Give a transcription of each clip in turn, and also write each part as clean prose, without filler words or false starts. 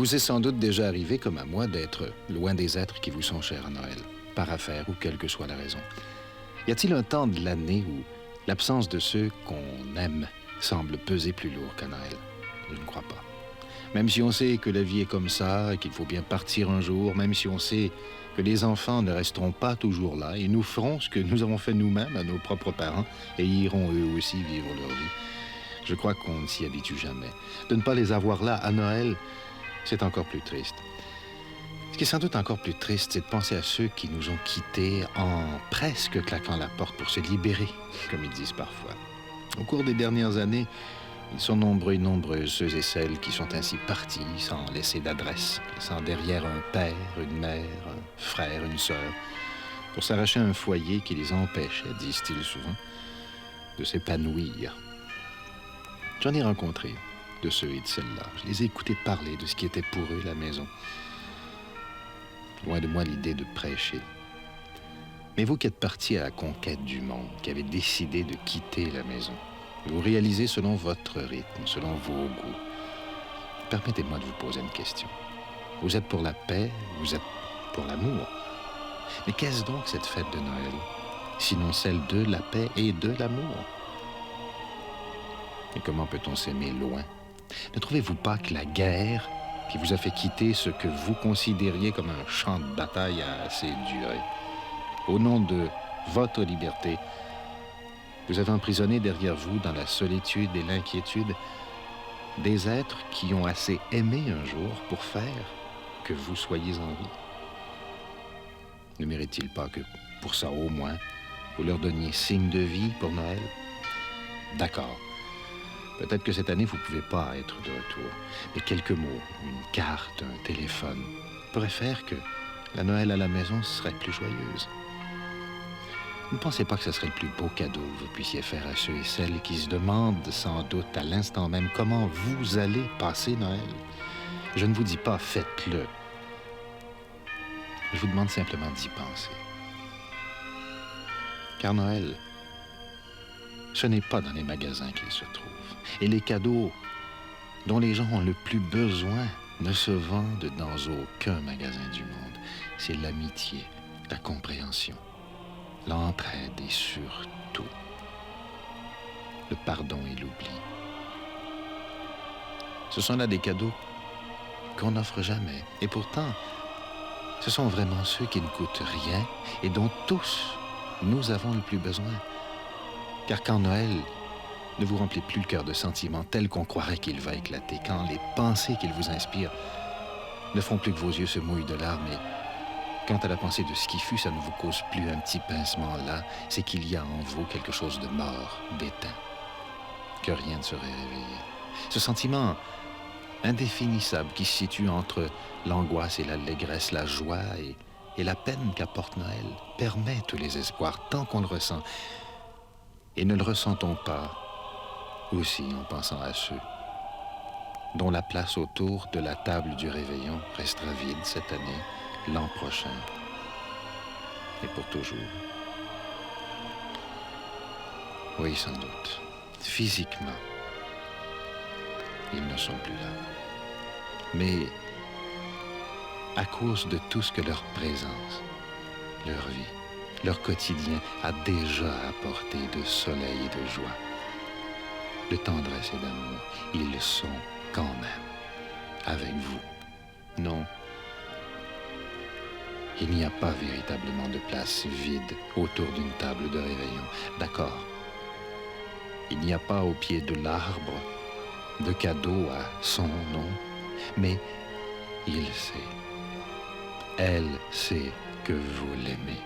vous est sans doute déjà arrivé, comme à moi, d'être loin des êtres qui vous sont chers à Noël, par affaire ou quelle que soit la raison. Y a-t-il un temps de l'année où l'absence de ceux qu'on aime semble peser plus lourd qu'à Noël? Je ne crois pas. Même si on sait que la vie est comme ça et qu'il faut bien partir un jour, même si on sait que les enfants ne resteront pas toujours là et nous ferons ce que nous avons fait nous-mêmes à nos propres parents et iront eux aussi vivre leur vie, je crois qu'on ne s'y habitue jamais. De ne pas les avoir là à Noël, c'est encore plus triste. Ce qui est sans doute encore plus triste, c'est de penser à ceux qui nous ont quittés en presque claquant la porte pour se libérer, comme ils disent parfois. Au cours des dernières années, ils sont nombreux et nombreuses, ceux et celles qui sont ainsi partis sans laisser d'adresse, laissant derrière un père, une mère, un frère, une sœur, pour s'arracher un foyer qui les empêchait, disent-ils souvent, de s'épanouir. J'en ai rencontré de ceux et de celles-là. Je les ai écoutés parler de ce qui était pour eux la maison. Loin de moi l'idée de prêcher. Mais vous qui êtes partis à la conquête du monde, qui avez décidé de quitter la maison, vous réalisez selon votre rythme, selon vos goûts. Permettez-moi de vous poser une question. Vous êtes pour la paix, vous êtes pour l'amour. Mais qu'est-ce donc cette fête de Noël, sinon celle de la paix et de l'amour? Et comment peut-on s'aimer loin? Ne trouvez-vous pas que la guerre qui vous a fait quitter ce que vous considériez comme un champ de bataille a assez duré, au nom de votre liberté, vous avez emprisonné derrière vous, dans la solitude et l'inquiétude, des êtres qui ont assez aimé un jour pour faire que vous soyez en vie? Ne mérite-t-il pas que, pour ça au moins, vous leur donniez signe de vie pour Noël? D'accord. Peut-être que cette année, vous ne pouvez pas être de retour. Mais quelques mots, une carte, un téléphone, pourraient faire que la Noël à la maison serait plus joyeuse. Vous ne pensez pas que ce serait le plus beau cadeau que vous puissiez faire à ceux et celles qui se demandent sans doute à l'instant même comment vous allez passer Noël? Je ne vous dis pas faites-le. Je vous demande simplement d'y penser. Car Noël, ce n'est pas dans les magasins qu'il se trouve. Et les cadeaux dont les gens ont le plus besoin ne se vendent dans aucun magasin du monde. C'est l'amitié, la compréhension, l'entraide et surtout le pardon et l'oubli. Ce sont là des cadeaux qu'on n'offre jamais. Et pourtant, ce sont vraiment ceux qui ne coûtent rien et dont tous nous avons le plus besoin. Car quand Noël ne vous remplit plus le cœur de sentiments tels qu'on croirait qu'il va éclater, quand les pensées qu'il vous inspire ne font plus que vos yeux se mouillent de larmes, et quant à la pensée de ce qui fut, ça ne vous cause plus un petit pincement là, c'est qu'il y a en vous quelque chose de mort, d'éteint, que rien ne saurait réveiller. Ce sentiment indéfinissable qui se situe entre l'angoisse et l'allégresse, la joie et la peine qu'apporte Noël, permet tous les espoirs tant qu'on le ressent. Et ne le ressentons pas aussi en pensant à ceux dont la place autour de la table du réveillon restera vide cette année, l'an prochain et pour toujours. Oui, sans doute. Physiquement, ils ne sont plus là. Mais à cause de tout ce que leur présence, leur vie, leur quotidien a déjà apporté de soleil et de joie, de tendresse et d'amour, ils sont quand même avec vous. Non, il n'y a pas véritablement de place vide autour d'une table de réveillon. D'accord, il n'y a pas au pied de l'arbre de cadeau à son nom, mais il sait, elle sait que vous l'aimez.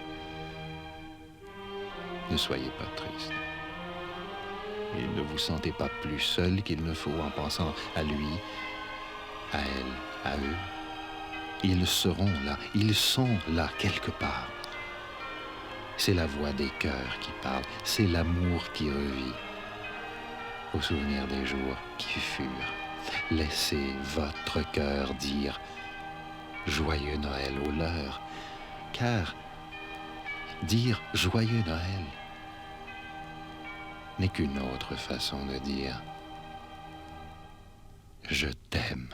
Ne soyez pas triste. Et ne vous sentez pas plus seul qu'il ne faut en pensant à lui, à elle, à eux. Ils seront là, ils sont là quelque part. C'est la voix des cœurs qui parle, c'est l'amour qui revit au souvenir des jours qui furent. Laissez votre cœur dire Joyeux Noël au leur, car dire Joyeux Noël n'est qu'une autre façon de dire Je t'aime.